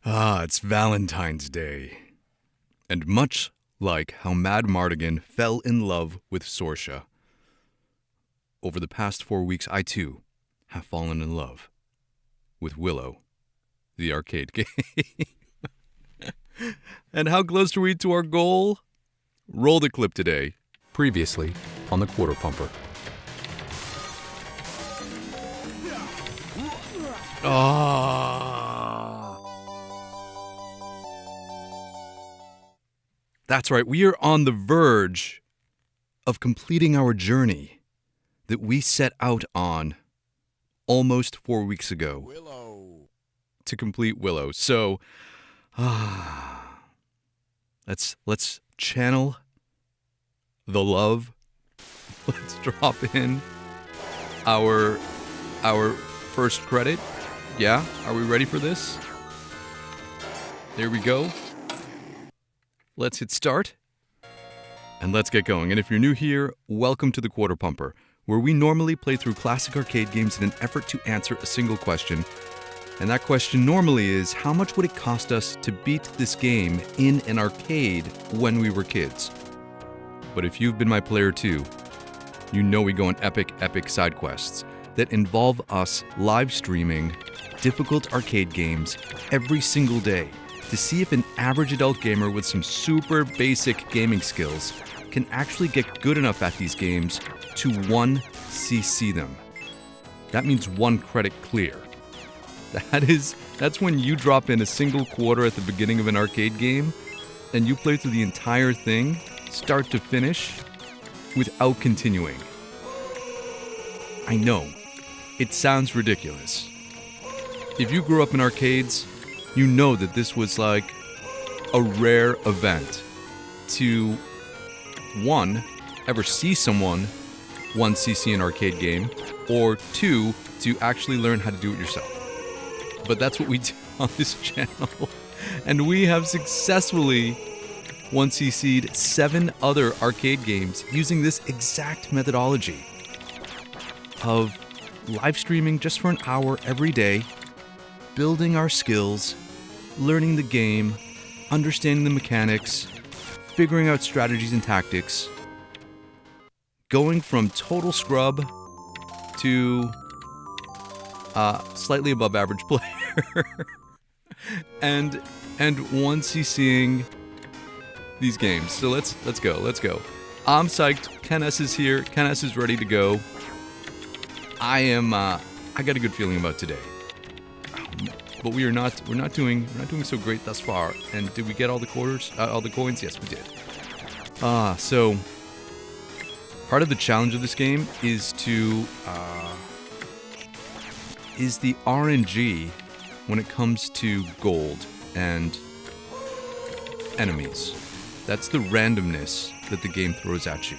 It's Valentine's Day. And much like how Mad Mardigan fell in love with Sorsha, over the past 4 weeks, I too have fallen in love with Willow, the arcade game. And how close are we to our goal? Roll the clip today. Previously on the Quarter Pumper. That's right, we are on the verge of completing our journey that we set out on almost 4 weeks ago. Willow. To complete Willow. So, let's channel the love. Let's drop in our first credit. Yeah, are we ready for this? There we go. Let's hit start. And let's get going. And if you're new here, welcome to the Quarter Pumper, where we normally play through classic arcade games in an effort to answer a single question. And that question normally is, how much would it cost us to beat this game in an arcade when we were kids? But if you've been my player too, you know we go on epic side quests that involve us live streaming difficult arcade games every single day to see if an average adult gamer with some super basic gaming skills can actually get good enough at these games to 1cc them. That means 1 credit clear. That's when you drop in a single quarter at the beginning of an arcade game and you play through the entire thing, start to finish, without continuing. I know, it sounds ridiculous. If you grew up in arcades, you know that this was like a rare event to, 1, ever see someone 1cc an arcade game, or 2, to actually learn how to do it yourself. But that's what we do on this channel. And we have successfully 1cc'd 7 other arcade games using this exact methodology of live streaming just for an hour every day, building our skills, learning the game, understanding the mechanics, figuring out strategies and tactics, going from total scrub to slightly above average player, and 1cc'ing these games. So let's go. I'm psyched. Ken S is here. Ken S is ready to go. I got a good feeling about today. But we're not doing so great thus far. And did we get all the quarters? All the coins? Yes, we did. So part of the challenge of this game is the RNG when it comes to gold and enemies. That's the randomness that the game throws at you.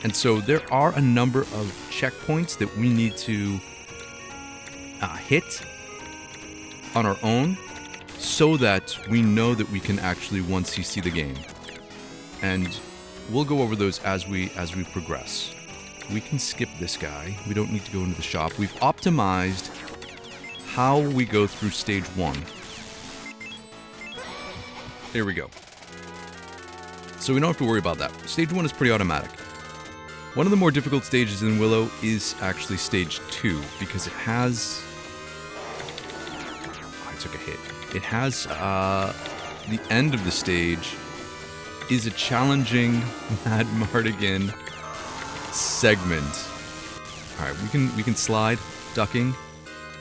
And so there are a number of checkpoints that we need to hit on our own so that we know that we can actually 1cc the game. And we'll go over those as we progress. We can skip this guy. We don't need to go into the shop. We've optimized how we go through stage 1. There we go. So we don't have to worry about that. Stage 1 is pretty automatic. One of the more difficult stages in Willow is actually stage 2 because it has... I took a hit. It has the end of the stage is a challenging Mad Mardigan segment. Alright, we can slide, ducking.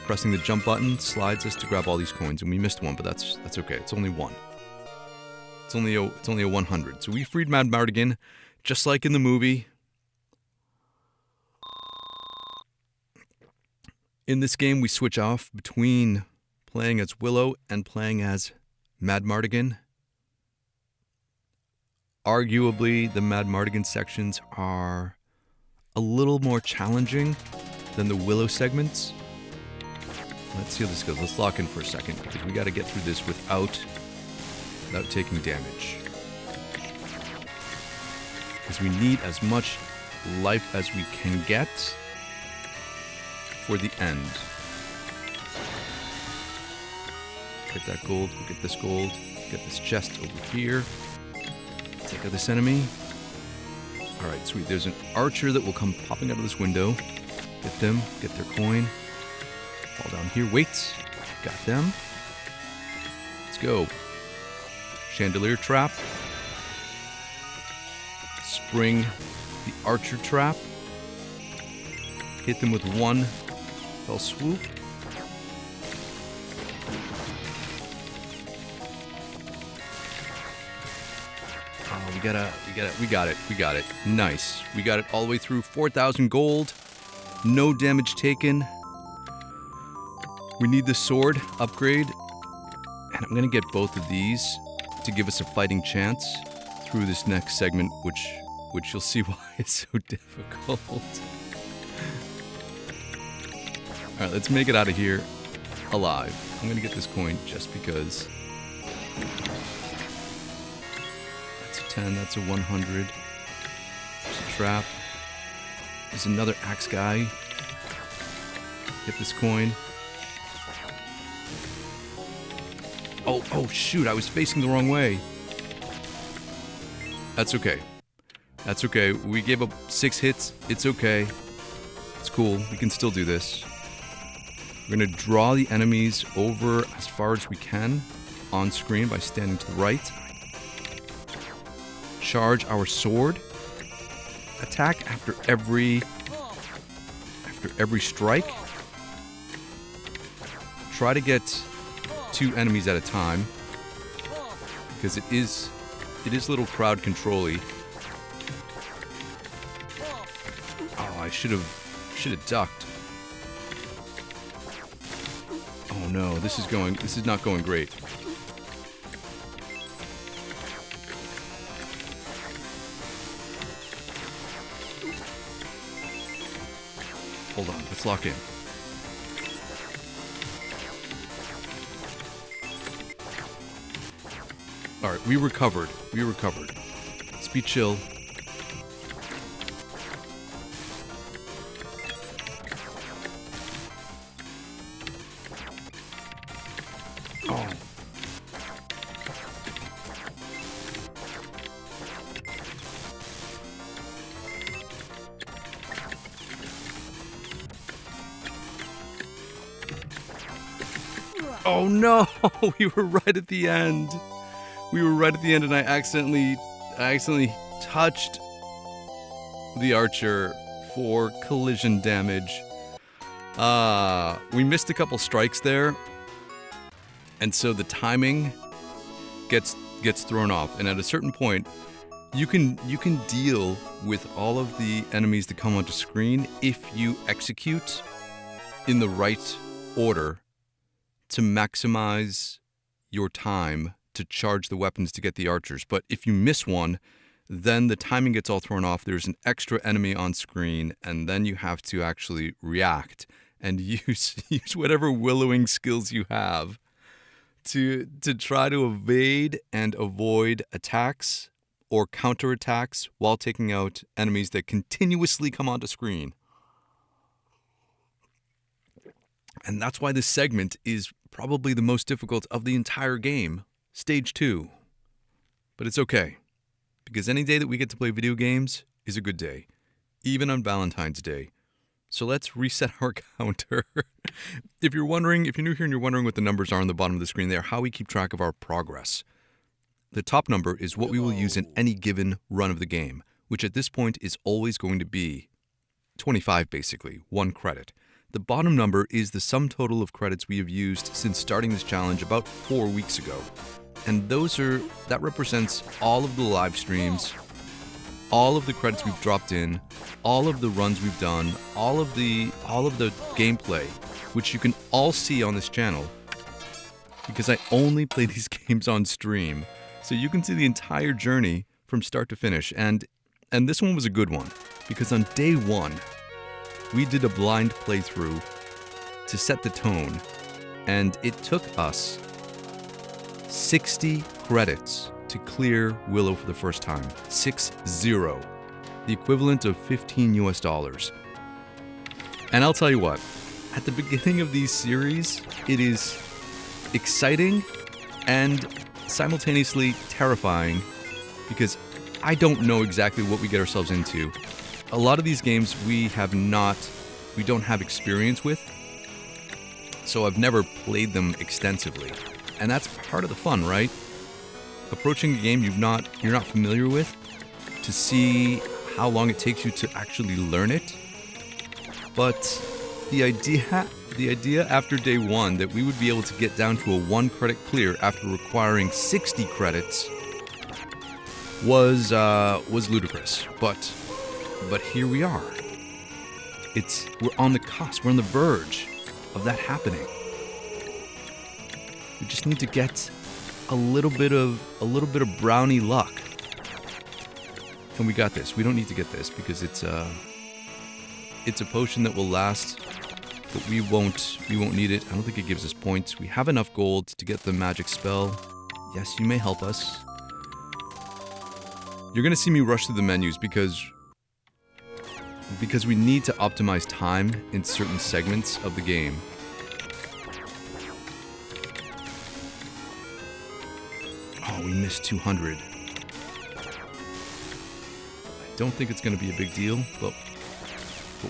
Pressing the jump button slides us to grab all these coins, and we missed one, but that's okay. It's only 1. It's only a 100. So we freed Mad Mardigan, just like in the movie. In this game, we switch off between playing as Willow and playing as Mad Mardigan. Arguably, the Mad Mardigan sections are a little more challenging than the Willow segments. Let's see how this goes. Let's lock in for a second because we got to get through this without taking damage. Because we need as much life as we can get for the end. Get that gold. We'll get this gold. Get this chest over here. Take out this enemy. Alright, sweet. There's an archer that will come popping out of this window. Get them. Get their coin. Fall down here. Wait. Got them. Let's go. Chandelier trap. Spring the archer trap. Hit them with one fell swoop. We got it. Nice. We got it all the way through. 4,000 gold. No damage taken. We need the sword upgrade. And I'm going to get both of these to give us a fighting chance through this next segment, which you'll see why it's so difficult. Alright, let's make it out of here alive. I'm going to get this coin just because. That's a 10, that's a 100. There's a trap. There's another axe guy. Get this coin. Oh shoot, I was facing the wrong way. That's okay. That's okay. We gave up 6 hits. It's okay. It's cool. We can still do this. We're going to draw the enemies over as far as we can on screen by standing to the right. Charge our sword. Attack after every strike. Try to get 2 enemies at a time because it is a little crowd control-y. Oh, I should have ducked. Oh no, this is not going great. Hold on, let's lock in. Alright, we recovered. Let's be chill. Oh. Oh no! We were right at the end. And I accidentally touched the archer for collision damage. We missed a couple strikes there, and so the timing gets thrown off. And at a certain point, you can deal with all of the enemies that come onto screen if you execute in the right order to maximize your time to charge the weapons to get the archers. But if you miss one, then the timing gets all thrown off. There's an extra enemy on screen, and then you have to actually react and use whatever willowing skills you have to try to evade and avoid attacks or counterattacks while taking out enemies that continuously come onto screen. And that's why this segment is probably the most difficult of the entire game. Stage 2. But it's okay, because any day that we get to play video games is a good day, even on Valentine's Day. So let's reset our counter. If you're new here and you're wondering what the numbers are on the bottom of the screen there, how we keep track of our progress. The top number is what we will use in any given run of the game, which at this point is always going to be 25 basically, 1 credit. The bottom number is the sum total of credits we have used since starting this challenge about 4 weeks ago. And that represents all of the live streams, all of the credits we've dropped in, all of the runs we've done, all of the gameplay, which you can all see on this channel, because I only play these games on stream. So you can see the entire journey from start to finish. And this one was a good one, because on day 1, we did a blind playthrough to set the tone, and it took us 60 credits to clear Willow for the first time. 60. The equivalent of $15 US. And I'll tell you what, at the beginning of these series, it is exciting and simultaneously terrifying because I don't know exactly what we get ourselves into. A lot of these games we don't have experience with, so I've never played them extensively. And that's part of the fun, right? Approaching a game you're not familiar with to see how long it takes you to actually learn it. But the idea after day one that we would be able to get down to a 1 credit clear after requiring 60 credits was ludicrous. But here we are. We're on the cusp, we're on the verge of that happening. We just need to get a little bit of brownie luck. And we got this. We don't need to get this because it's a potion that will last, but we won't need it. I don't think it gives us points. We have enough gold to get the magic spell. Yes, you may help us. You're gonna see me rush through the menus because we need to optimize time in certain segments of the game. Oh, we missed 200. I don't think it's going to be a big deal, but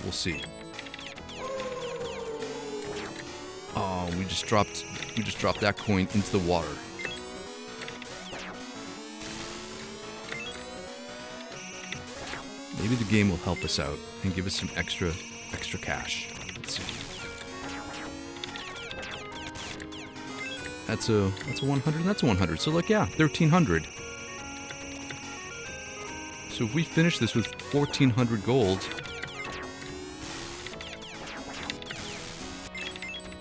we'll see. Oh, we just dropped that coin into the water. Maybe the game will help us out and give us some extra cash. Let's see. That's a 100. That's a 100. So like, yeah, 1,300. So if we finish this with 1,400 gold,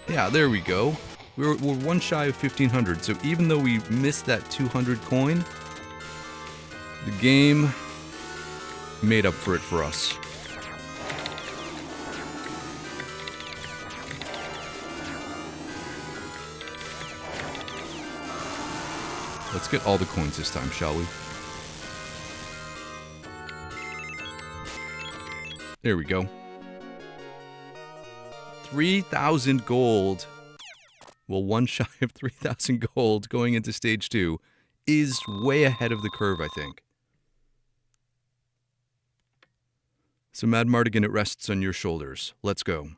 yeah, there we go. We're one shy of 1,500. So even though we missed that 200 coin, the game made up for it for us. Let's get all the coins this time, shall we? There we go. 3,000 gold. Well, one shy of 3,000 gold going into stage 2 is way ahead of the curve, I think. So, Mad Mardigan, it rests on your shoulders. Let's go.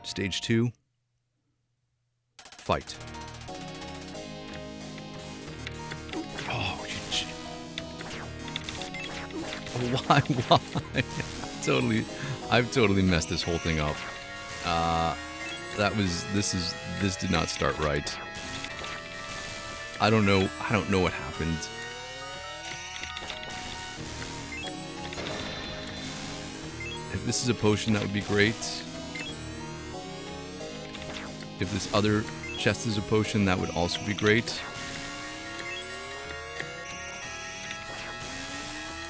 Stage 2. Fight. Oh, why? I've totally messed this whole thing up. This did not start right. I don't know what happened. If this is a potion, that would be great. If this other chest is a potion, that would also be great.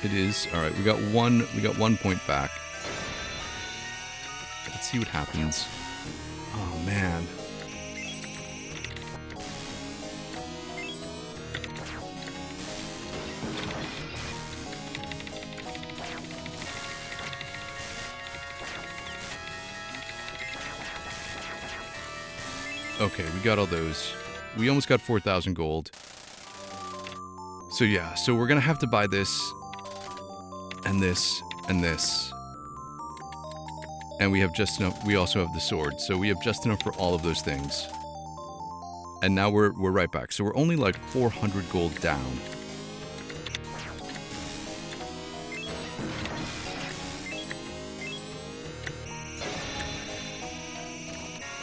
It is. All right, we got 1 point back. Let's see what happens. Oh man. Okay, we got all those. We almost got 4,000 gold. So yeah, so we're gonna have to buy this, and this, and this. And we have just enough. We also have the sword, so we have just enough for all of those things. And now we're right back. So we're only like 400 gold down.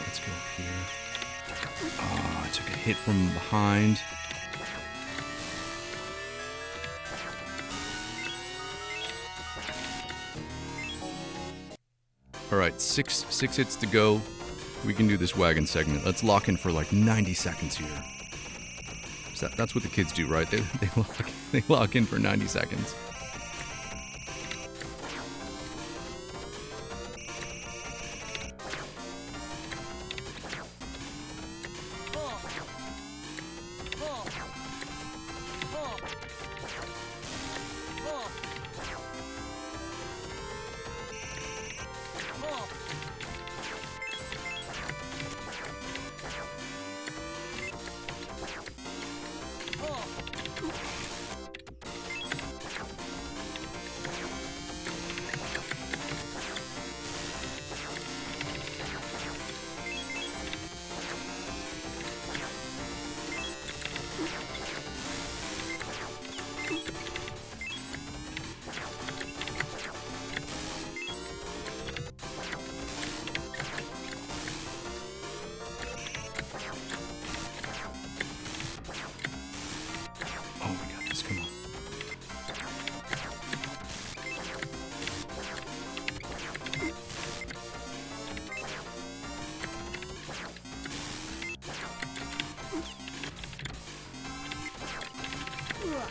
Let's go here. Oh, I took a hit from behind. Alright, six hits to go. We can do this wagon segment. Let's lock in for like 90 seconds here. So that's what the kids do, right? They lock in for 90 seconds.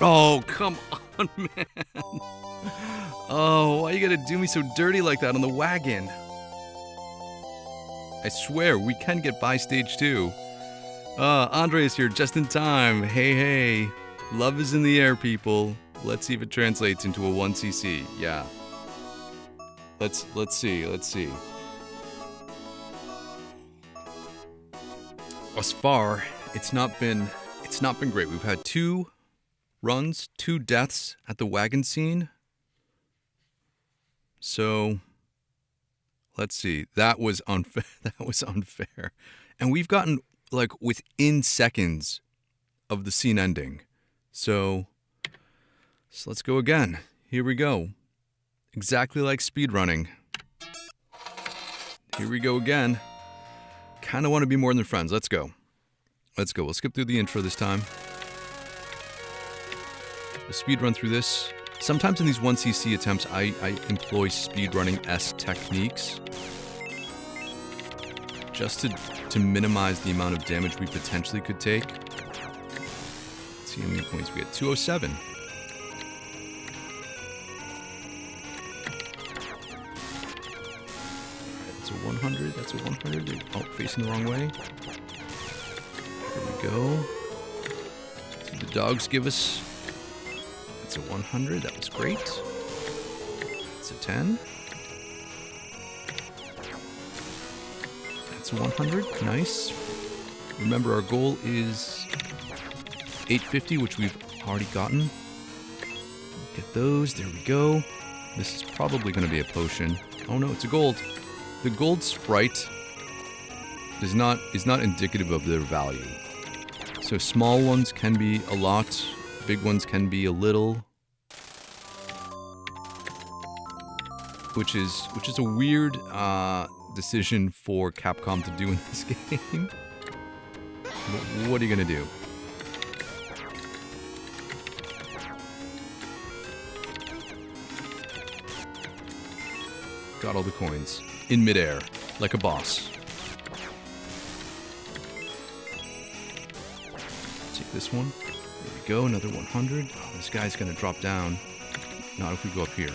Oh, come on, man. Oh, why you gotta do me so dirty like that on the wagon? I swear, we can get by stage 2. Andre is here just in time. Hey, hey. Love is in the air, people. Let's see if it translates into a 1cc. Yeah. Let's see. Thus far, it's not been great. We've had 2 runs, 2 deaths at the wagon scene. So, let's see. That was unfair. That was unfair. And we've gotten like within seconds of the scene ending. So let's go again. Here we go. Exactly like speedrunning. Here we go again. Kind of want to be more than friends. Let's go. Let's go. We'll skip through the intro this time. We'll speedrun through this. Sometimes in these 1cc attempts, I employ speedrunning-esque techniques just to minimize the amount of damage we potentially could take. Let's see how many points we get. 207. That's a 100. That's a 100. Oh, facing the wrong way. There we go. So the dogs give us... That's a 100. That was great. It's a 10. That's a 100. Nice. Remember, our goal is 850, which we've already gotten. Get those. There we go. This is probably going to be a potion. Oh no, it's a gold. The gold sprite is not indicative of their value. So small ones can be a lot. Big ones can be a little, which is a weird decision for Capcom to do in this game. But what are you gonna do? Got all the coins in midair, like a boss. Take this one. There we go, another 100. Oh, this guy's gonna drop down. Not if we go up here.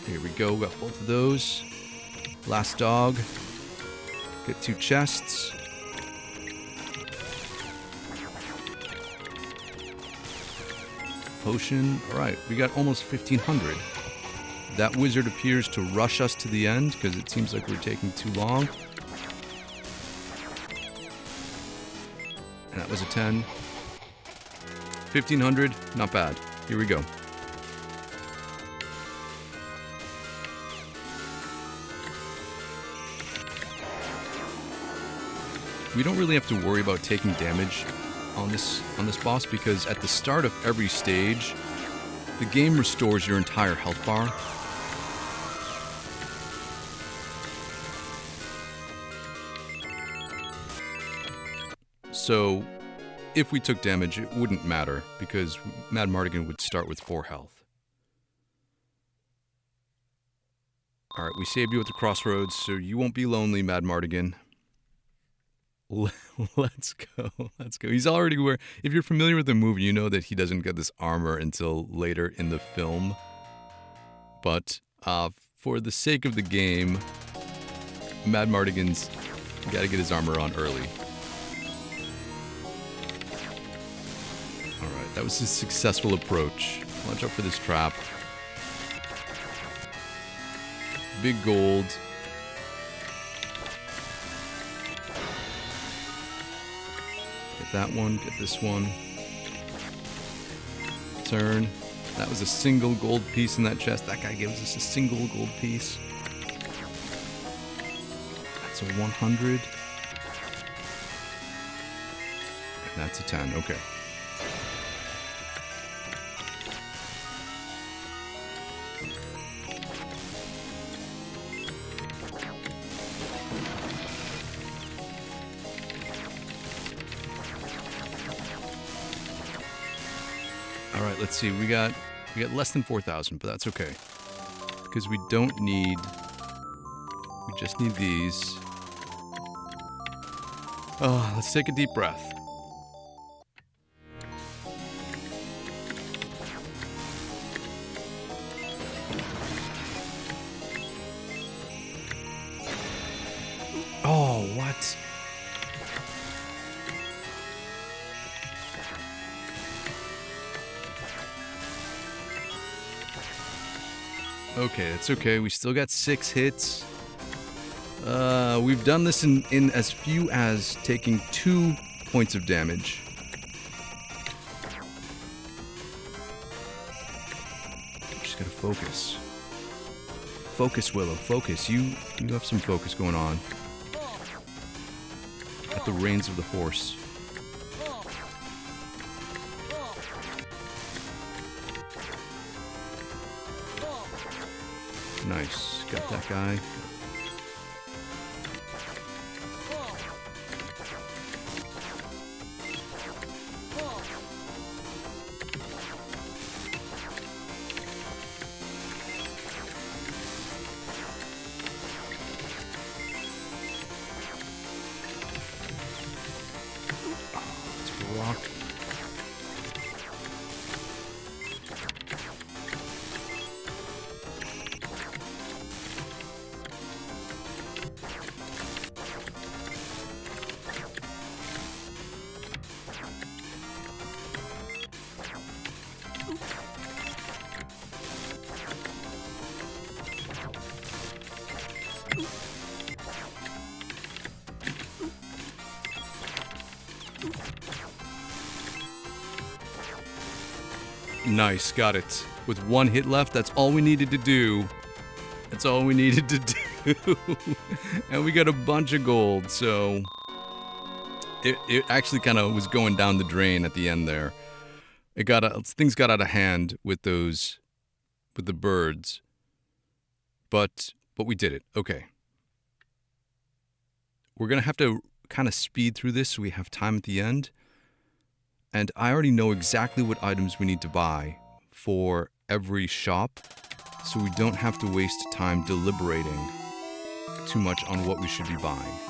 Here we go, got both of those. Last dog. Get 2 chests. Potion. Alright, we got almost 1,500. That wizard appears to rush us to the end because it seems like we're taking too long. And that was a 10. 1,500, not bad. Here we go. We don't really have to worry about taking damage on this boss because at the start of every stage, the game restores your entire health bar. So, if we took damage, it wouldn't matter, because Mad Mardigan would start with 4 health. Alright, we saved you at the crossroads, so you won't be lonely, Mad Mardigan. Let's go. Let's go. He's already wearing... If you're familiar with the movie, you know that he doesn't get this armor until later in the film. But, for the sake of the game, Mad Mardigan's gotta get his armor on early. Alright, that was his successful approach. Watch out for this trap. Big gold. Get that one, get this one. Turn. That was a single gold piece in that chest. That guy gives us a single gold piece. That's a 100. And that's a 10, okay. Alright, let's see. We got less than 4,000, but that's okay. Because we don't need... We just need these. Let's take a deep breath. Oh, what? Okay, it's okay. We still got 6 hits. We've done this in as few as taking 2 points of damage. Just gotta focus. Focus, Willow. Focus. You have some focus going on. At the reins of the horse. Nice. Got that guy. Rock. Nice, got it. With 1 hit left, that's all we needed to do. That's all we needed to do. And we got a bunch of gold, so... It actually kind of was going down the drain at the end there. Things got out of hand with those... with the birds. But we did it. Okay. We're gonna have to kind of speed through this so we have time at the end. And I already know exactly what items we need to buy for every shop, so we don't have to waste time deliberating too much on what we should be buying.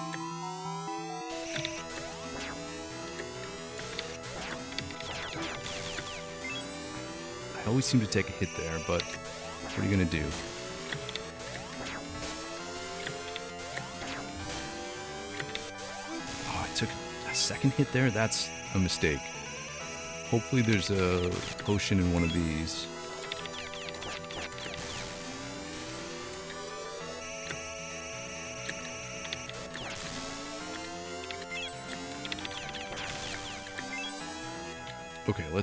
I always seem to take a hit there, but what are you gonna do? Oh, I took a second hit there? That's a mistake. Hopefully there's a potion in one of these. Okay, we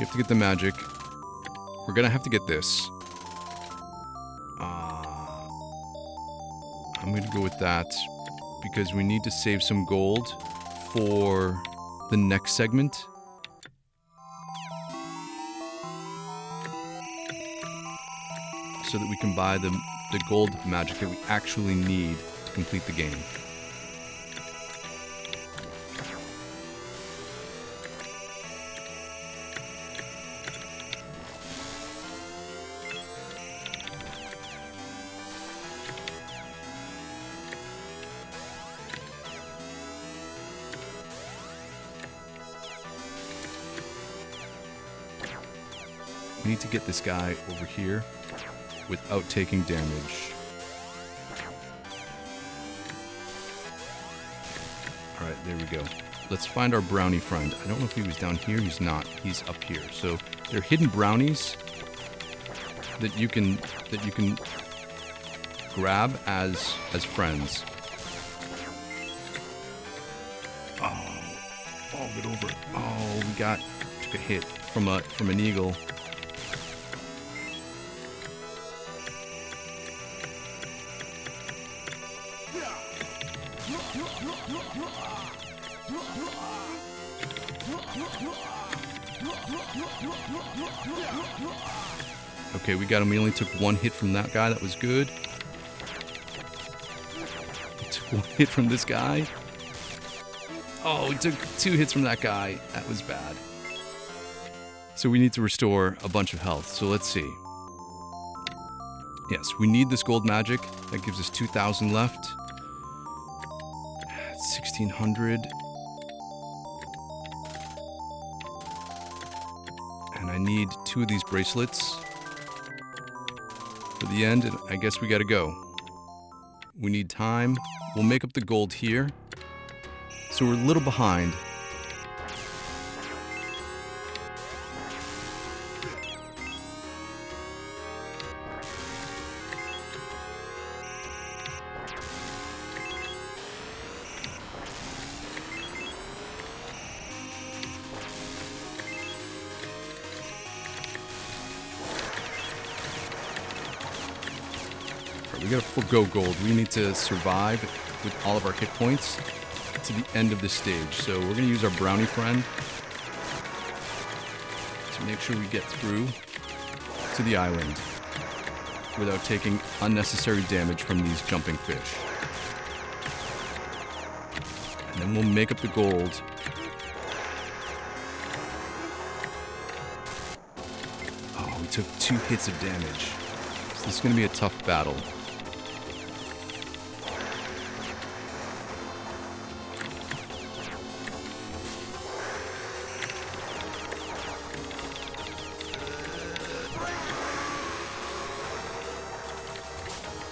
have to get the magic. We're gonna have to get this. I'm gonna go with that because we need to save some gold for the next segment. So that we can buy the gold magic that we actually need to complete the game. We need to get this guy over here without taking damage. Alright, there we go. Let's find our brownie friend. I don't know if he was down here. He's not. He's up here. So there are hidden brownies that you can grab as friends. Oh, get over it. Oh, we took a hit from an eagle. Okay, we got him. We only took 1 hit from that guy. That was good. We took 1 hit from this guy. Oh, we took 2 hits from that guy. That was bad. So we need to restore a bunch of health. So let's see. Yes, we need this gold magic. That gives us 2,000 left. It's 1600. And I need 2 of these bracelets for the end, and I guess we gotta go. We need time. We'll make up the gold here. So we're a little behind. We gotta forgo gold. We need to survive with all of our hit points to the end of this stage. So we're gonna use our brownie friend to make sure we get through to the island without taking unnecessary damage from these jumping fish. And then we'll make up the gold. Oh, we took 2 hits of damage. So this is gonna be a tough battle.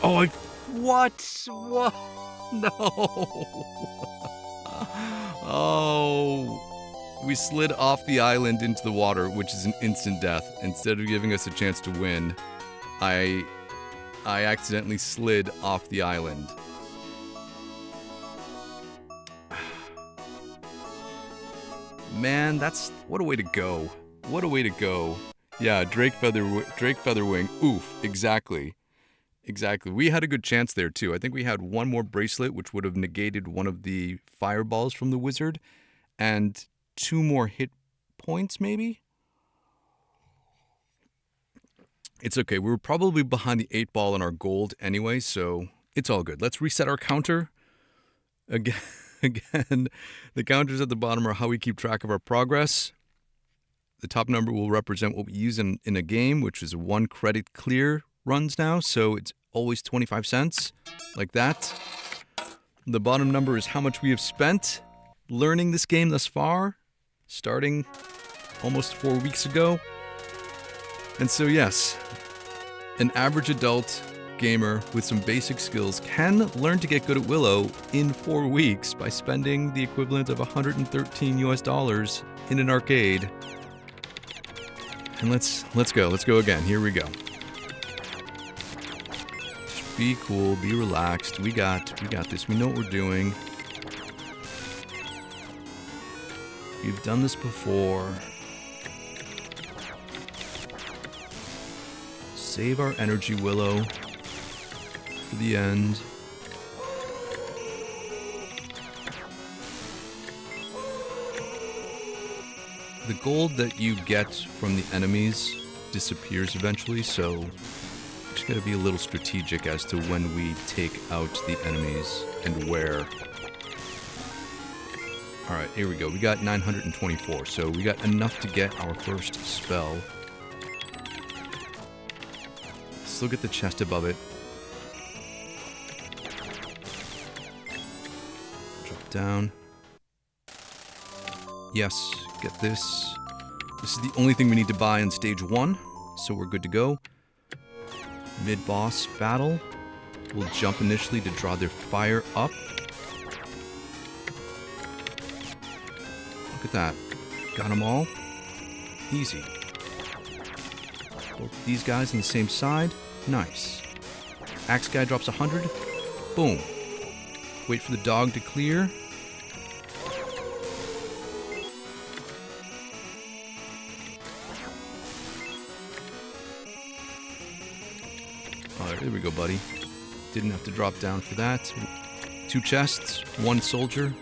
Oh, what? What? No. Oh. We slid off the island into the water, which is an instant death. Instead of giving us a chance to win, I accidentally slid off the island. Man, what a way to go. What a way to go. Yeah, Drake Featherwing. Oof, exactly. Exactly. We had a good chance there, too. I think we had 1 more bracelet, which would have negated one of the fireballs from the wizard, and 2 more hit points, maybe? It's okay. We were probably behind the 8 ball on our gold anyway, so it's all good. Let's reset our counter. Again, the counters at the bottom are how we keep track of our progress. The top number will represent what we use in a game, which is 1 credit clear runs now, so it's always 25 cents, like that. The bottom number is how much we have spent learning this game thus far, starting almost 4 weeks ago. And so yes, an average adult gamer with some basic skills can learn to get good at Willow in 4 weeks by spending the equivalent of $113 US in an arcade. And let's go again. Here we go. Be cool, be relaxed. We got this. We know what we're doing. We've done this before. Save our energy, Willow, for the end. The gold that you get from the enemies disappears eventually, so just gotta be a little strategic as to when we take out the enemies and where. Alright, here we go. We got 924, so we got enough to get our first spell. Let's look at the chest above it. Drop down. Yes, get this. This is the only thing we need to buy in stage 1, so we're good to go. Mid-boss battle. We'll jump initially to draw their fire up. Look at that. Got them all. Easy. Both these guys on the same side. Nice. Axe guy drops 100. Boom. Wait for the dog to clear. There we go, buddy. Didn't have to drop down for that. 2 chests, 1 soldier.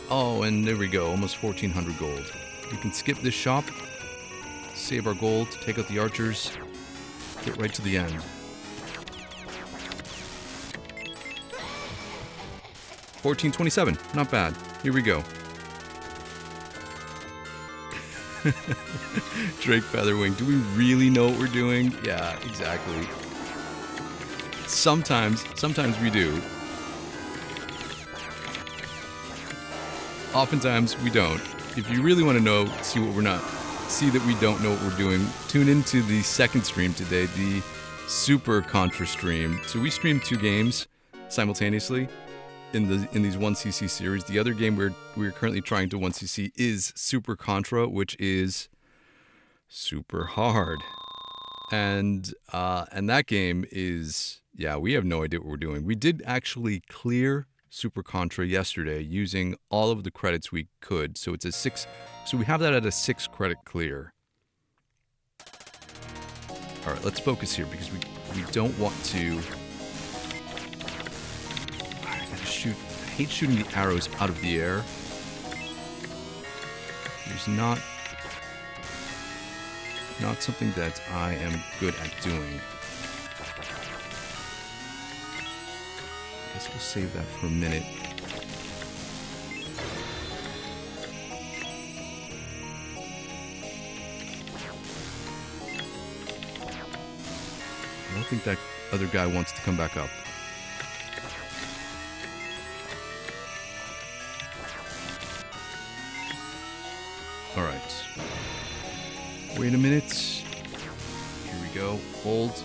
Oh, and there we go. Almost 1,400 gold. We can skip this shop, save our gold, take out the archers, get right to the end. $14.27. Not bad. Here we go. Drake Featherwing. Do we really know what we're doing? Yeah, exactly. Sometimes we do. Oftentimes we don't. If you really want to know, see that we don't know what we're doing, tune into the second stream today, the Super Contra stream. So we stream 2 games simultaneously in these 1cc series. The other game we're currently trying to 1cc is Super Contra, which is super hard. And that game is, yeah, we have no idea what we're doing. We did actually clear Super Contra yesterday using all of the credits we could. So it's a 6, so we have that at a 6 credit clear. All right, let's focus here because we don't want to. I gotta shoot. I hate shooting the arrows out of the air. There's not something that I am good at doing. I guess we'll save that for a minute. I don't think that other guy wants to come back up. All right. Wait a minute. Here we go. Hold.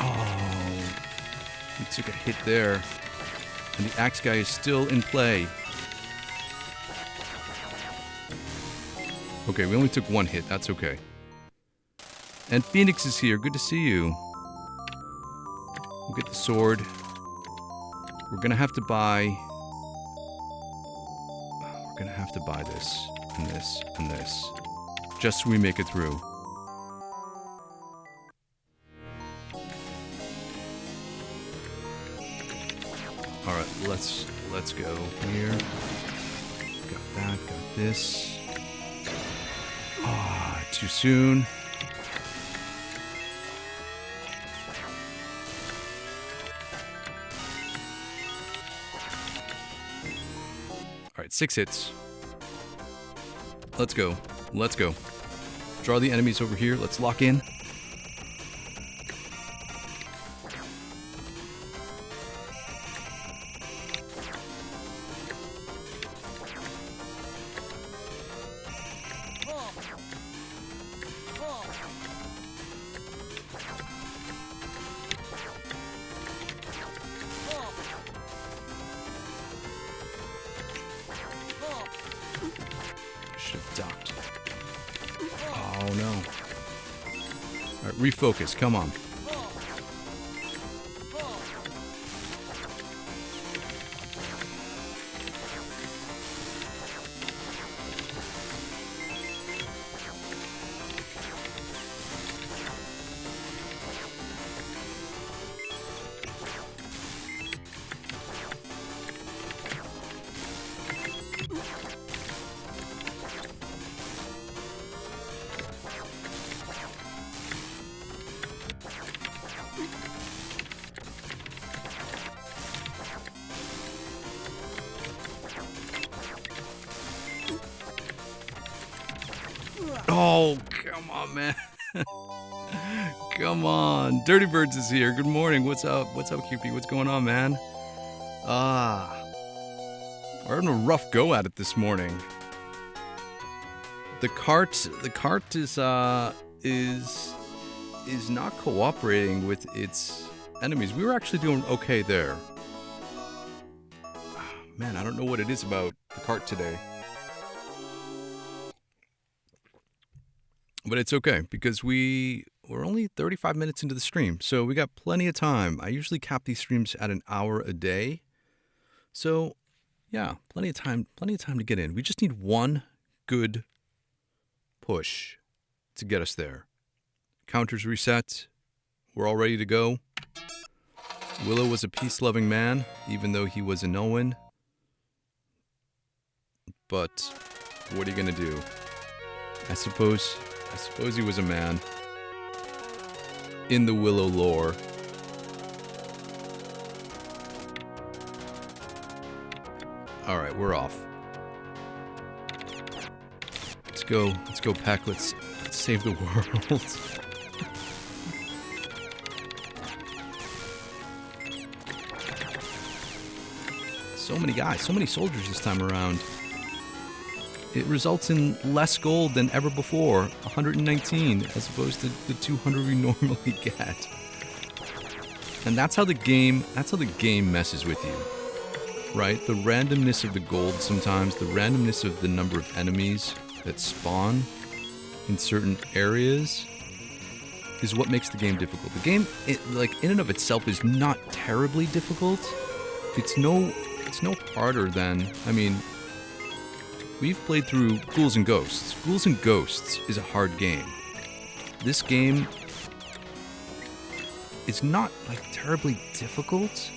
Oh, we took a hit there. And the axe guy is still in play. Okay, we only took 1 hit. That's okay. And Phoenix is here. Good to see you. We'll get the sword. We're gonna have to buy this, and this, and this. Just so we make it through. Alright, let's go here. Got that, got this. Ah, too soon. Alright, 6 hits. Let's go. Let's go. Draw the enemies over here. Let's lock in. Refocus, come on. Oh, come on, man. Come on. Dirty Birds is here. Good morning. What's up? What's up, QP? What's going on, man? We're having a rough go at it this morning. The cart is not cooperating with its enemies. We were actually doing okay there. Man, I don't know what it is about the cart today. But it's okay, because we're only 35 minutes into the stream, so we got plenty of time. I usually cap these streams at an hour a day. So, yeah, plenty of time to get in. We just need one good push to get us there. Counters reset. We're all ready to go. Willow was a peace-loving man, even though he was a no-one. But what are you gonna do? I suppose he was a man. In the Willow lore. Alright, we're off. go. Let's go, Peck. Let's save the world. So many guys, so many soldiers this time around. It results in less gold than ever before, 119, as opposed to the 200 we normally get. And that's how the game messes with you, right? The randomness of the gold sometimes, the randomness of the number of enemies that spawn in certain areas is what makes the game difficult. The game, like in and of itself, is not terribly difficult. It's no harder than, I mean, we've played through Ghouls N Ghosts. Ghouls N Ghosts is a hard game. This game is not, like, terribly difficult.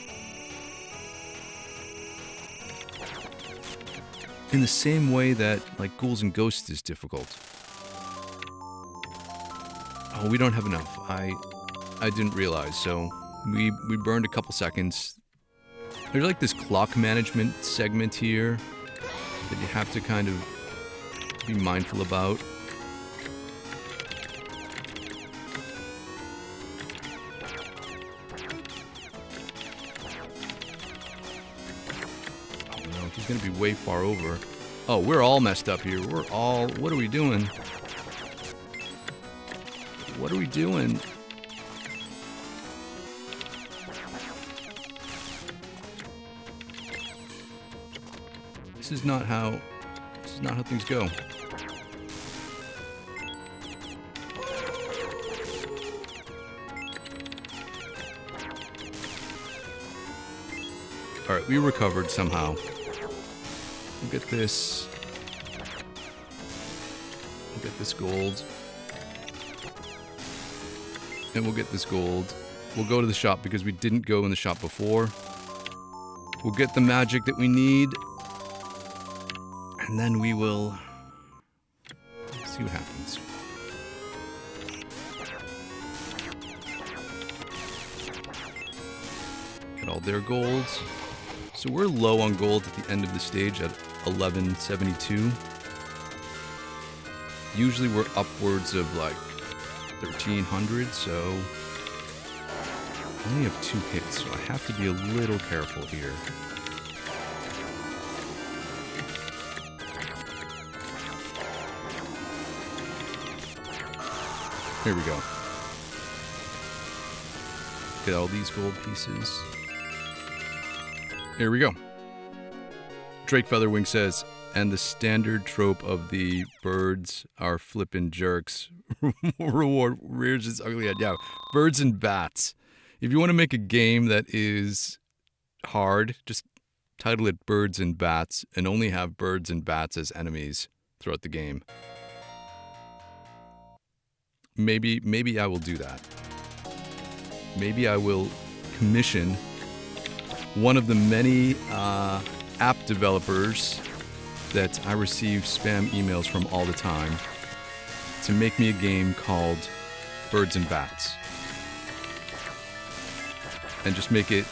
In the same way that, like, Ghouls N Ghosts is difficult. Oh, we don't have enough. I didn't realize, so we burned a couple seconds. There's like this clock management segment here that you have to kind of be mindful about. Oh no, he's gonna be way far over. Oh, we're all messed up here. What are we doing? What are we doing? This is not how things go. All right, we recovered somehow. We'll get this. We'll get this gold. And we'll get this gold. We'll go to the shop because we didn't go in the shop before. We'll get the magic that we need. And then we will see what happens. Get all their gold. So we're low on gold at the end of the stage at 1172. Usually we're upwards of like 1300, so I only have 2 hits, so I have to be a little careful here. Here we go. Get all these gold pieces. Here we go. Drake Featherwing says, and the standard trope of the birds are flippin' jerks. Reward rears its ugly head. Yeah, birds and bats. If you want to make a game that is hard, just title it Birds and Bats and only have birds and bats as enemies throughout the game. Maybe I will do that. Maybe I will commission one of the many app developers that I receive spam emails from all the time to make me a game called Birds and Bats. And just make it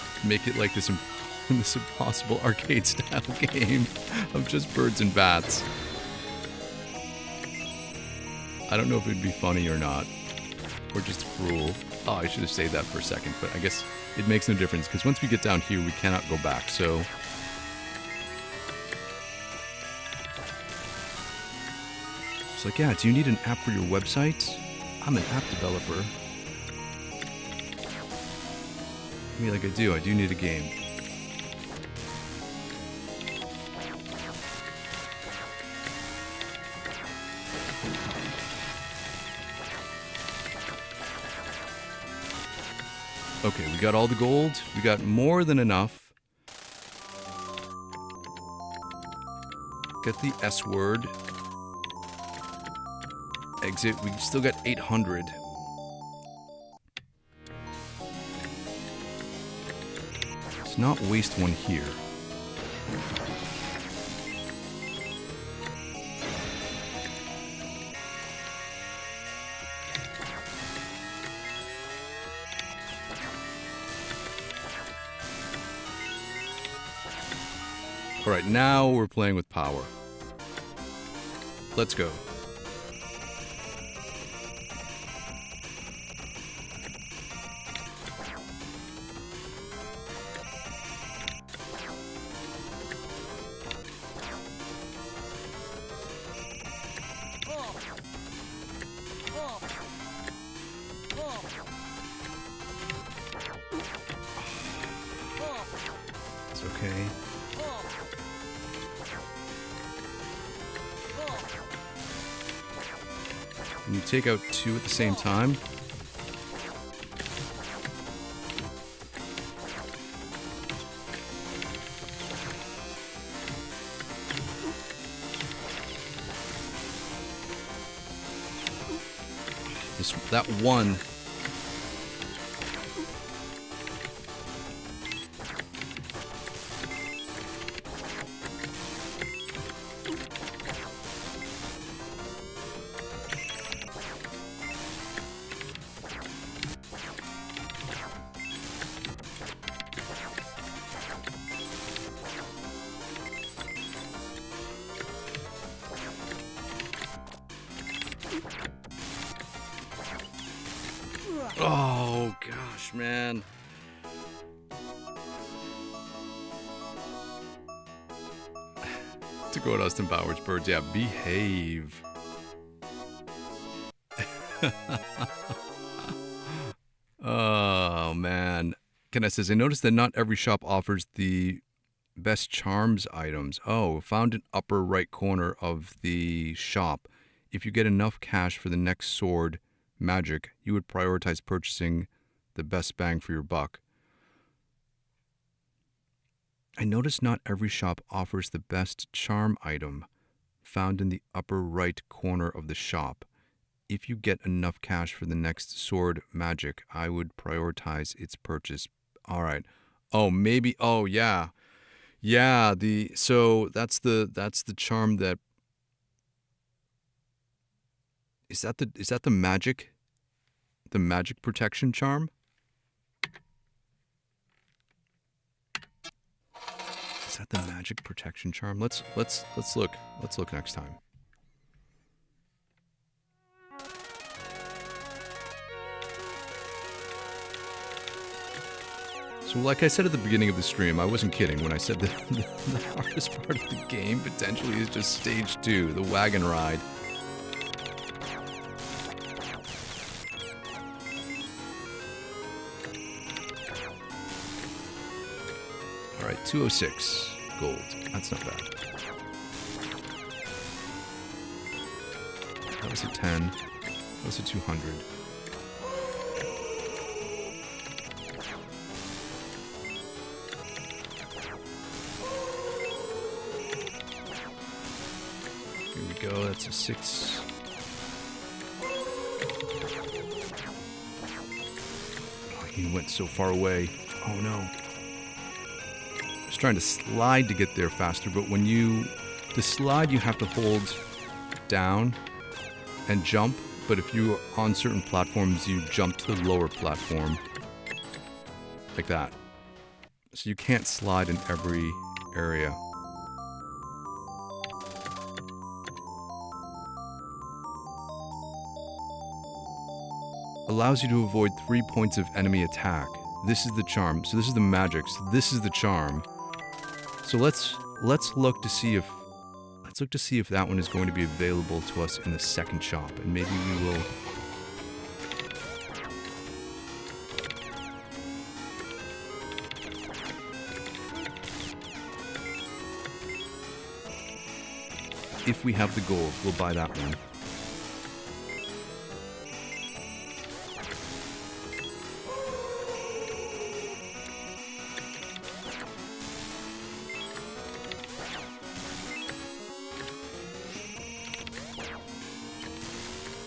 like this impossible arcade style game of just birds and bats. I don't know if it'd be funny or not, or just cruel. Oh, I should have saved that for a second, but I guess it makes no difference, because once we get down here, we cannot go back, so... It's like, yeah, do you need an app for your website? I'm an app developer. I mean, like I do need a game. Okay, we got all the gold. We got more than enough. Get the S word. Exit. We still got 800. Let's not waste one here. Alright, now we're playing with power. Let's go. Okay. And you take out 2 at the same time. That one. Oh, gosh, man. To go to Austin Powers Birds, yeah, behave. Oh, man. Ken says, I noticed that not every shop offers the best charms items. Oh, found in upper right corner of the shop. If you get enough cash for the next sword magic, you would prioritize purchasing the best bang for your buck. I noticed not every shop offers the best charm item found in the upper right corner of the shop. If you get enough cash for the next sword magic, I would prioritize its purchase. All right. Oh, maybe. Oh, yeah. Yeah, so that's the charm that is that the magic protection charm? Is that the magic protection charm? Let's look. Let's look next time. So like I said at the beginning of the stream, I wasn't kidding when I said that the hardest part of the game potentially is just stage 2, the wagon ride. Alright, 206 gold. That's not bad. That was a 10. That was a 200. Here we go, that's a 6. Oh, he went so far away. Oh no. Trying to slide to get there faster, but to slide you have to hold down and jump, but if you are on certain platforms you jump to the lower platform like that, so you can't slide in every area. Allows you to avoid 3 points of enemy attack. This is the charm. So this is the magic. So this is the charm. So let's look to see if that one is going to be available to us in the second shop, and maybe we will. If we have the gold, we'll buy that one.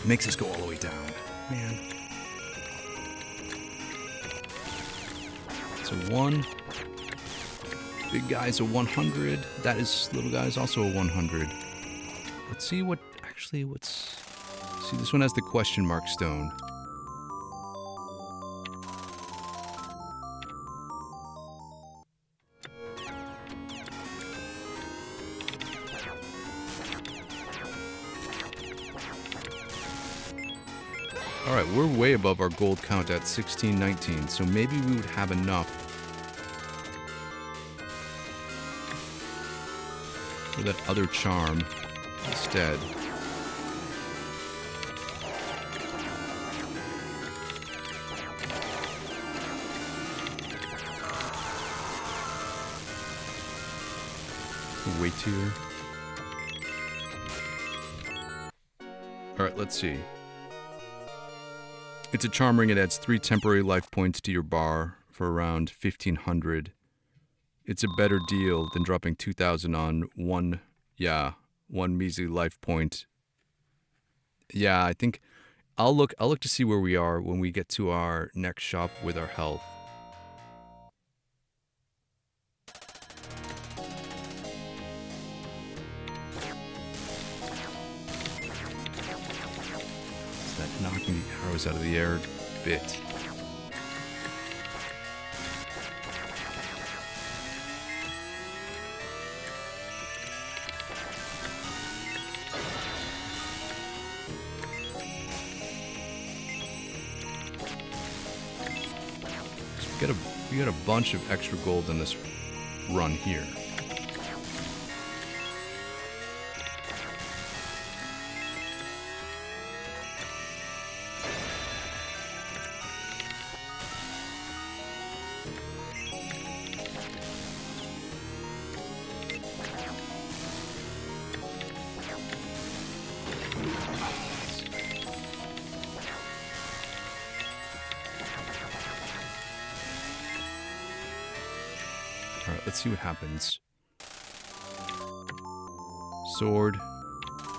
Makes us go all the way down. Man. So 1. Big guy's a 100. That is, little guy's also a 100. Let's see what, actually, see, this one has the question mark stone. Alright, we're way above our gold count at 1619, so maybe we would have enough for that other charm instead. Wait here. Alright, let's see. It's a charm ring. It adds 3 temporary life points to your bar for around 1,500. It's a better deal than dropping 2,000 on one measly life point. Yeah, I think I'll look to see where we are when we get to our next shop with our health. It's that knocking the arrows out of the air bit. We got a bunch of extra gold in this run here. Alright, let's see what happens. Sword.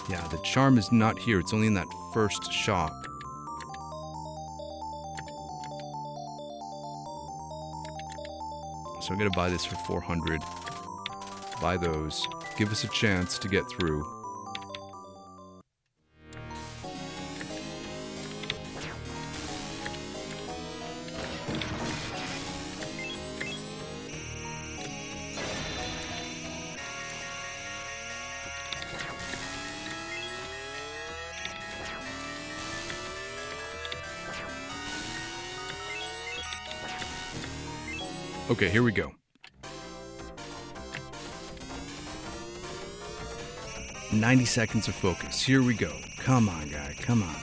Yeah, the charm is not here. It's only in that first shop. So I'm going to buy this for 400. Buy those. Give us a chance to get through. Okay, here we go. 90 seconds of focus. Here we go. Come on, guy. Come on.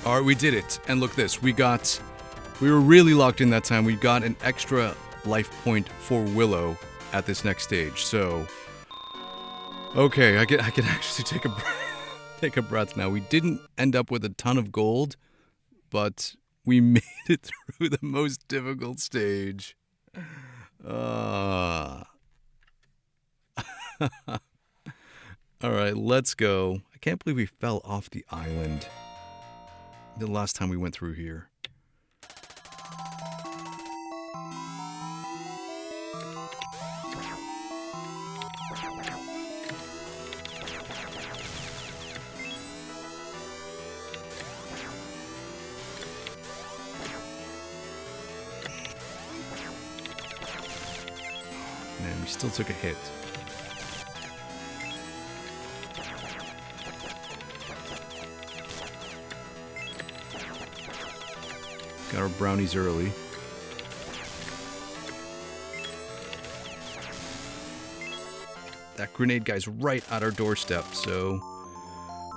All right, we did it. And look this, we were really locked in that time. We got an extra life point for Willow at this next stage. So, okay, I can actually take a breath now. We didn't end up with a ton of gold, but we made it through the most difficult stage. All right, let's go. I can't believe we fell off the island the last time we went through here. Man, we still took a hit. Got our brownies early. That grenade guy's right at our doorstep, so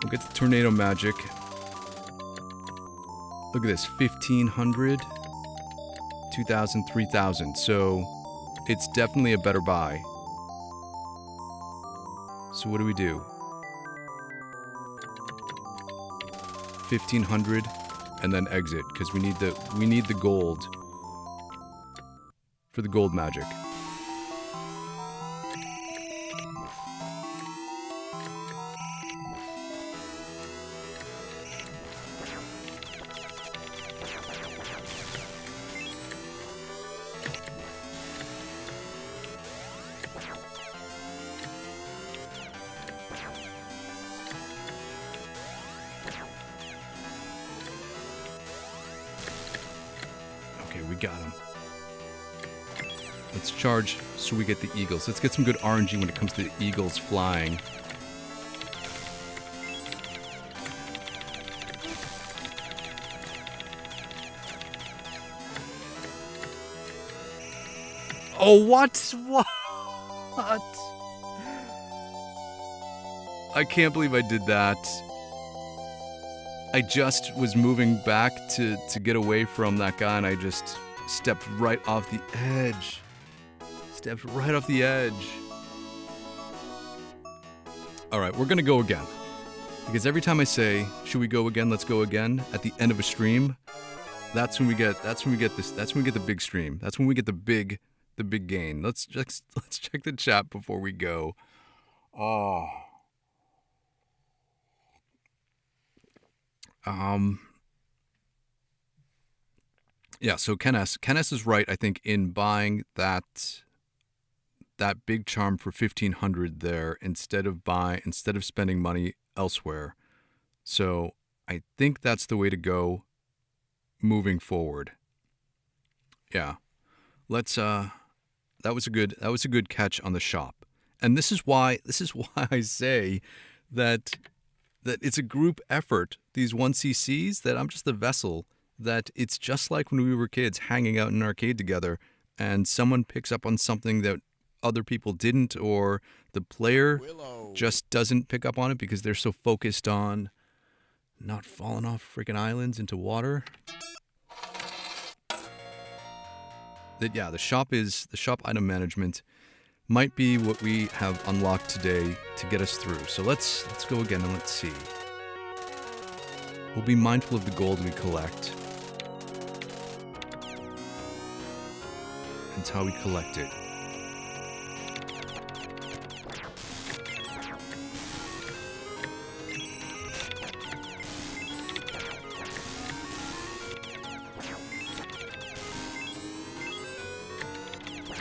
we'll get the tornado magic. Look at this, 1,500, 2,000, 3,000. So it's definitely a better buy. So what do we do? 1,500 and then exit because we need the gold for the gold magic. We got him. Let's charge so we get the eagles. Let's get some good RNG when it comes to the eagles flying. Oh, what? What? I can't believe I did that. I just was moving back to get away from that guy, and I just stepped right off the edge. Stepped right off the edge. All right, we're gonna go again, because every time I say, "Should we go again? Let's go again." At the end of a stream, that's when we get this. That's when we get the big stream. That's when we get the big gain. Let's check the chat before we go. Oh. Yeah, so Ken S is right, I think, in buying that big charm for 1,500 there instead of spending money elsewhere. So I think that's the way to go moving forward. Yeah. Let's that was a good catch on the shop. And this is why I say that it's a group effort, these 1cc's, that I'm just the vessel, that it's just like when we were kids hanging out in an arcade together and someone picks up on something that other people didn't, or the player Willow just doesn't pick up on it because they're so focused on not falling off freaking islands into water. That, yeah, the shop item management might be what we have unlocked today to get us through. So let's go again and let's see. We'll be mindful of the gold we collect. And how we collect it.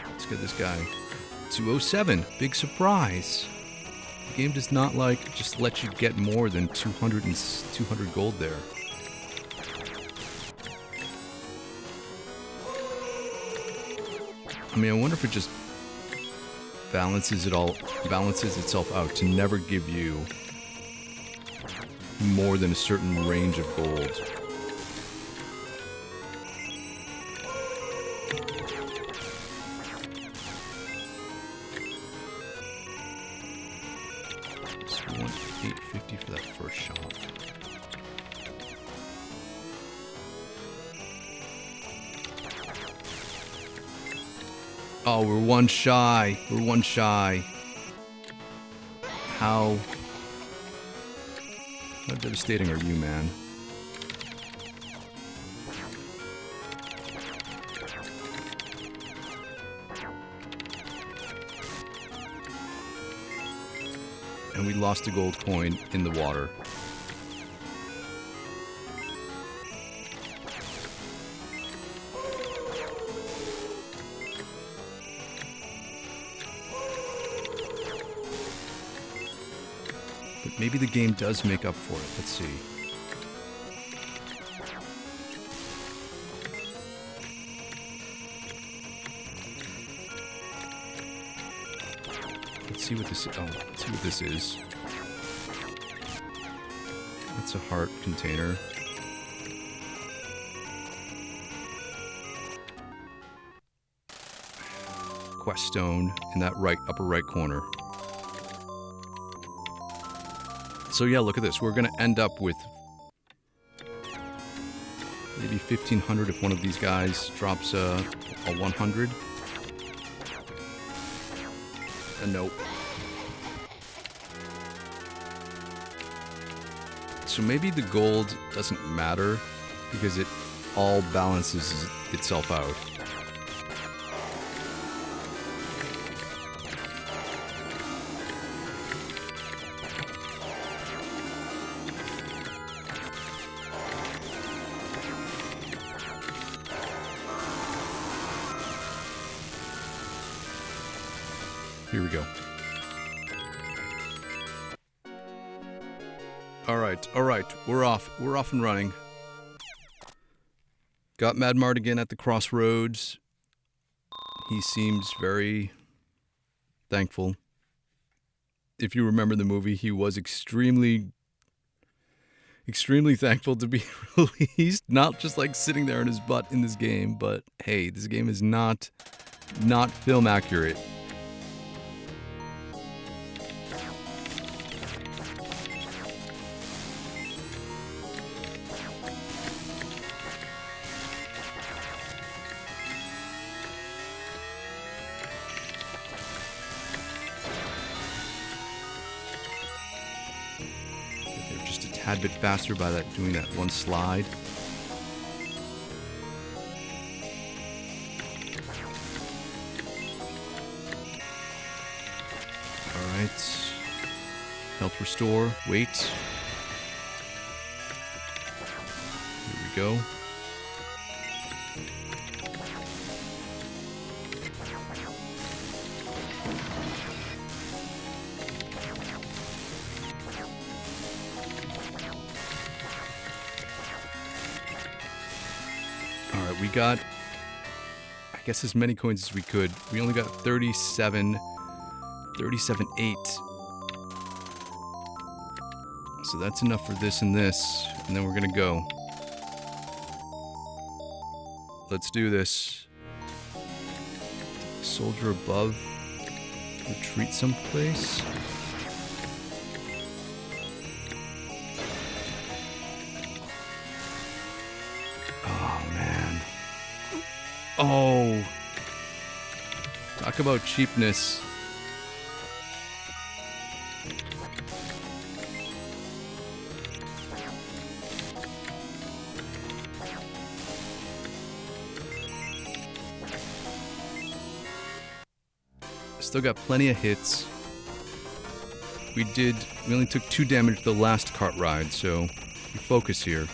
Let's get this guy. 207, big surprise. The game does not just let you get more than 200 gold there. I mean, I wonder if it just balances itself out to never give you more than a certain range of gold. For that first shot. Oh, we're one shy. We're one shy. How devastating are you, man? And we lost a gold coin in the water. But maybe the game does make up for it. Let's see. Let's see what this is. Oh, let's see what this is. That's a heart container. Quest stone in that upper right corner. So yeah, look at this. We're gonna end up with maybe 1,500 if one of these guys drops a 100. Nope. So maybe the gold doesn't matter because it all balances itself out. Here we go. All right, we're off and running. Got Mad Mardigan at the crossroads. He seems very thankful. If you remember the movie, he was extremely thankful to be released. Not just like sitting there in his butt in this game, but hey, this game is not film accurate. Tad bit faster by doing that one slide. All right. Health restore. Wait. Here we go. We got, I guess, as many coins as we could. We only got 37.8. So that's enough for this and this. And then we're going to go. Let's do this. Soldier above. Retreat someplace. Oh, talk about cheapness. Still got plenty of hits. We only took 2 damage the last cart ride, so we focus here.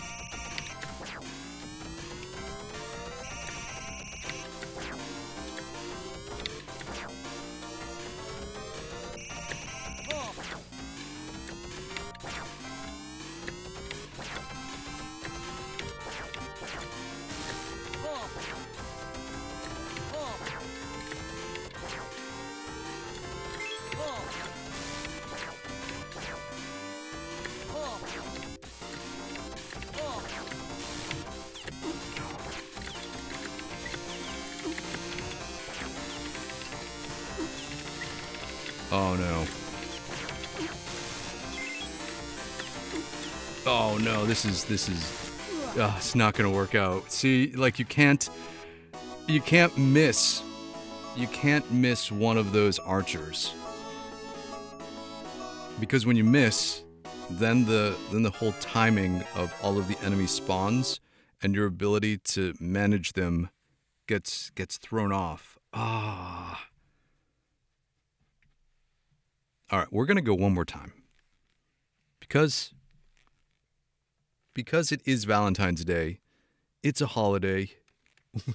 Oh no. Oh no, this is it's not gonna work out. See, like you can't miss one of those archers. Because when you miss, then the whole timing of all of the enemy spawns and your ability to manage them gets thrown off. Ah. All right, we're going to go one more time. Because it is Valentine's Day. It's a holiday.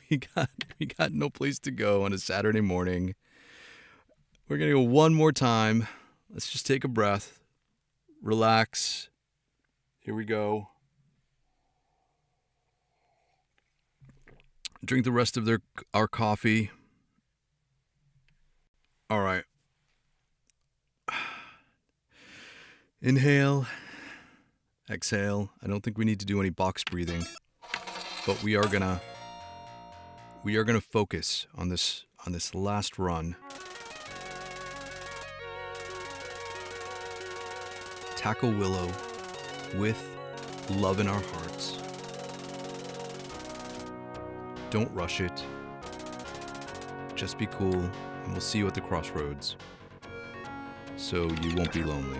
We got no place to go on a Saturday morning. We're going to go one more time. Let's just take a breath. Relax. Here we go. Drink the rest of our coffee. All right. Inhale, exhale. I don't think we need to do any box breathing, but we are gonna focus on this last run. Tackle Willow with love in our hearts. Don't rush it. Just be cool, and we'll see you at the crossroads, so you won't be lonely.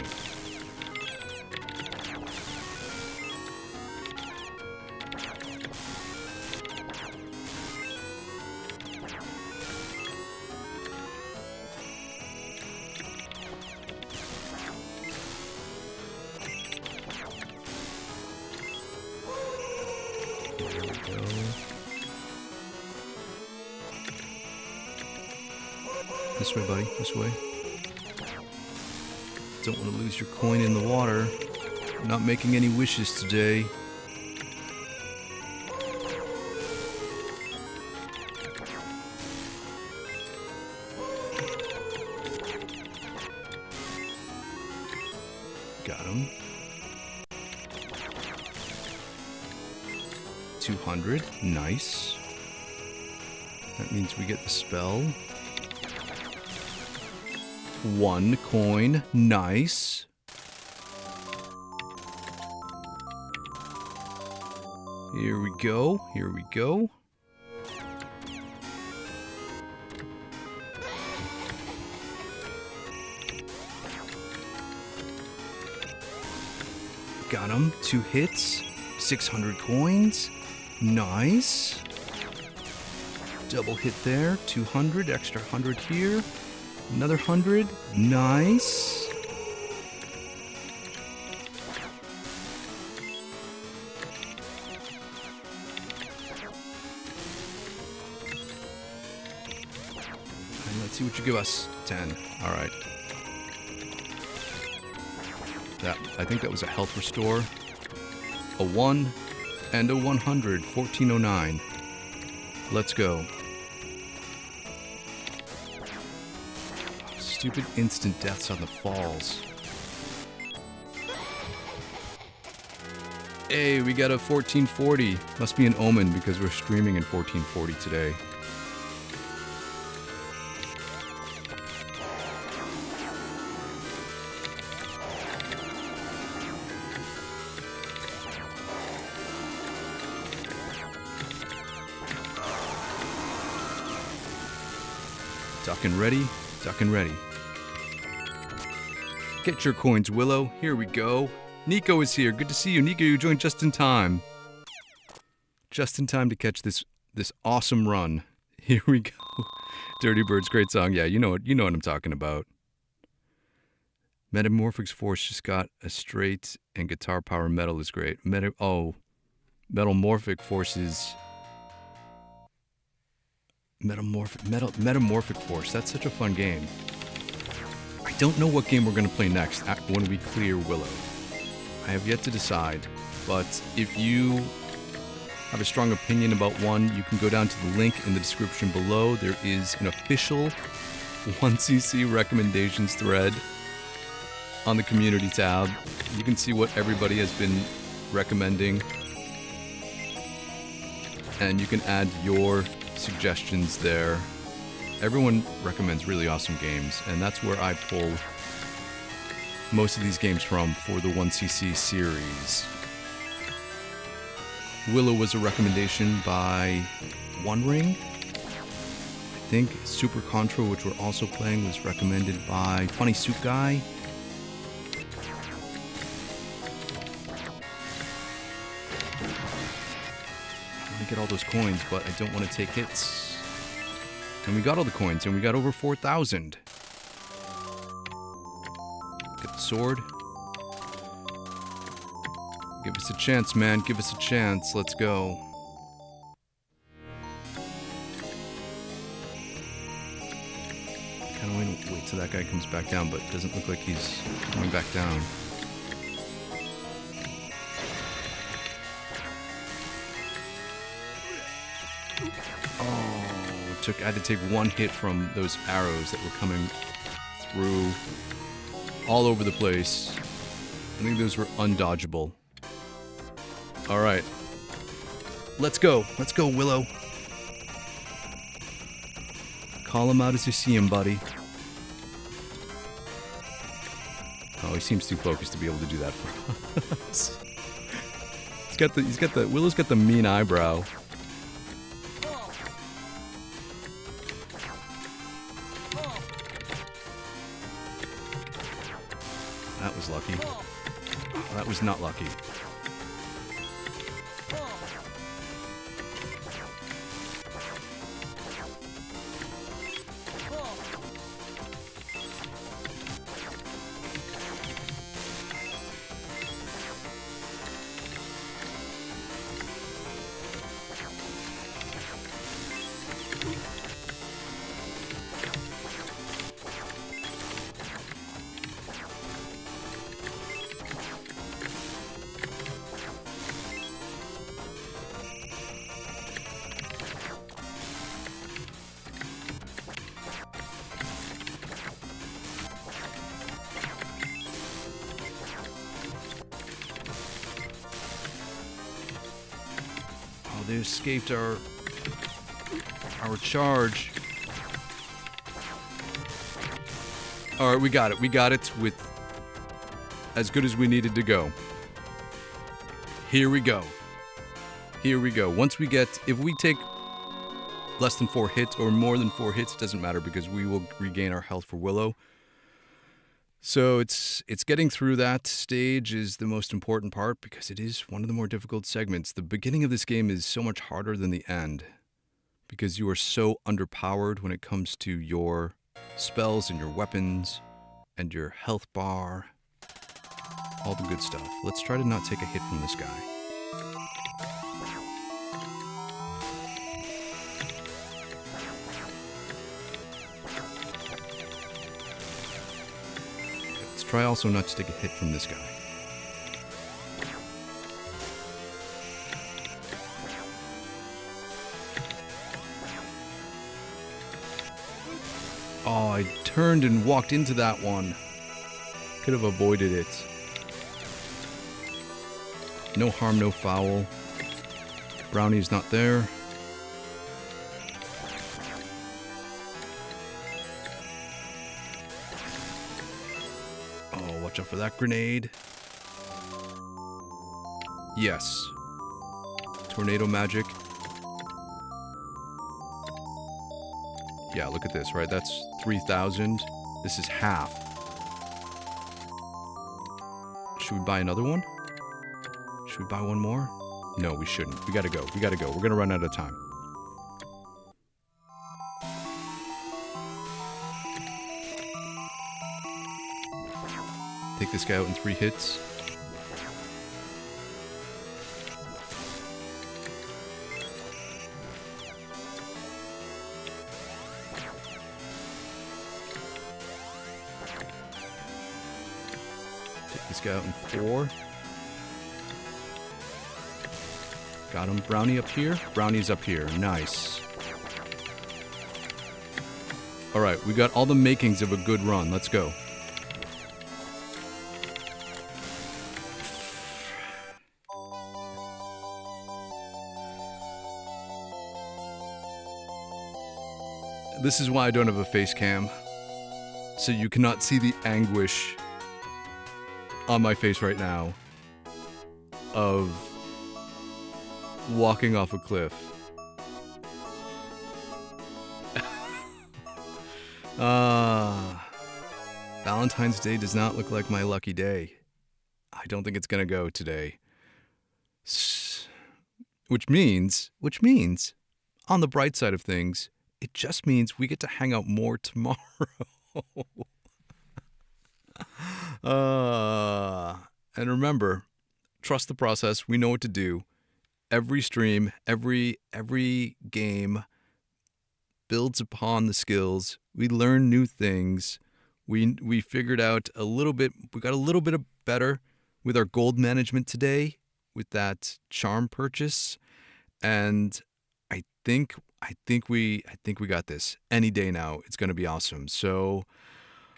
we go. This way, buddy. This way. Don't want to lose your coin in the water. Not making any wishes today. Got him. 200. Nice. That means we get the spell. 1 coin. Nice. Here we go. Here we go. Got him. 2 hits. 600 coins. Nice. Double hit there. 200. Extra 100 here. Another 100. Nice. And let's see what you give us. 10. All right. I think that was a health restore. A 1 and a 100. 1409. Let's go. Stupid instant deaths on the falls. Hey, we got a 1440. Must be an omen because we're streaming in 1440 today. Ducking ready, ducking ready. Get your coins, Willow. Here we go. Nico is here. Good to see you. Nico, you joined just in time. Just in time to catch this awesome run. Here we go. Dirty Birds, great song. Yeah, you know what I'm talking about. Metamorphic Force just got a straight and guitar power metal is great. Metamorphic Forces. Metamorphic Force. That's such a fun game. I don't know what game we're going to play next when we clear Willow. I have yet to decide, but if you have a strong opinion about one, you can go down to the link in the description below. There is an official 1cc recommendations thread on the community tab. You can see what everybody has been recommending, and you can add your suggestions there. Everyone recommends really awesome games, and that's where I pull most of these games from for the 1cc series. Willow was a recommendation by One Ring. I think Super Contra, which we're also playing, was recommended by Funny Suit Guy. I want to get all those coins, but I don't want to take hits. And we got all the coins, and we got over 4,000. Get the sword. Give us a chance, man. Give us a chance. Let's go. Kind of want to wait till that guy comes back down, but it doesn't look like he's coming back down. I had to take one hit from those arrows that were coming through all over the place. I think those were undodgeable. All right. Let's go. Let's go, Willow. Call him out as you see him, buddy. Oh, he seems too focused to be able to do that for us. Willow's got the mean eyebrow. That was lucky. Oh, that was not lucky. they escaped our charge. All right, we got it. We got it with as good as we needed to go. Here we go. Here we go. Once we get, if we take less than 4 hits or more than 4 hits, it doesn't matter because we will regain our health for Willow. So it's getting through that stage is the most important part because it is one of the more difficult segments. The beginning of this game is so much harder than the end because you are so underpowered when it comes to your spells and your weapons and your health bar. All the good stuff. Let's try to not take a hit from this guy. Let's try also not to take a hit from this guy. Oh, I turned and walked into that one. Could have avoided it. No harm, no foul. Brownie's not there. Oh, watch out for that grenade. Yes. Tornado magic. Yeah, look at this, right? That's 3,000. This is half. Should we buy another one? Should we buy one more? No, we shouldn't. We gotta go. We gotta go. We're gonna run out of time. Take this guy out in 3 hits. Take this guy out in 4. Got him. Brownie up here. Brownie's up here. Nice. Alright, we got all the makings of a good run. Let's go. This is why I don't have a face cam. So you cannot see the anguish on my face right now of walking off a cliff. Valentine's Day does not look like my lucky day. I don't think it's gonna go today. Which means, on the bright side of things, it just means we get to hang out more tomorrow. And remember, trust the process. We know what to do. Every stream, every game builds upon the skills. We learn new things. We figured out a little bit. We got a little bit better with our gold management today with that charm purchase, and I think we got this. Any day now, it's going to be awesome. So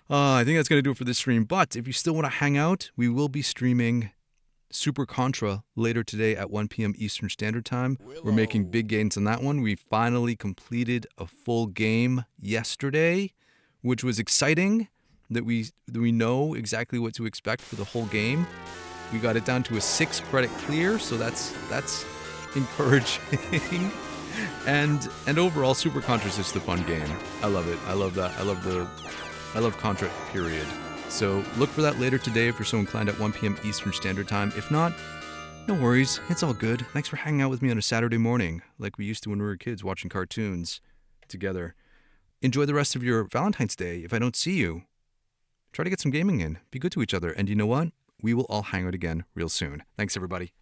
I think that's going to do it for this stream. But if you still want to hang out, we will be streaming Super Contra later today at 1 p.m. Eastern Standard Time. Willow. We're making big gains on that one. We finally completed a full game yesterday, which was exciting. That we know exactly what to expect for the whole game. We got it down to a 6 credit clear, so that's encouraging. And overall, Super Contra is just a fun game. I love it. I love that. I love Contra, period. So look for that later today if you're so inclined at 1 p.m. Eastern Standard Time. If not, no worries. It's all good. Thanks for hanging out with me on a Saturday morning like we used to when we were kids watching cartoons together. Enjoy the rest of your Valentine's Day. If I don't see you, try to get some gaming in. Be good to each other. And you know what? We will all hang out again real soon. Thanks, everybody.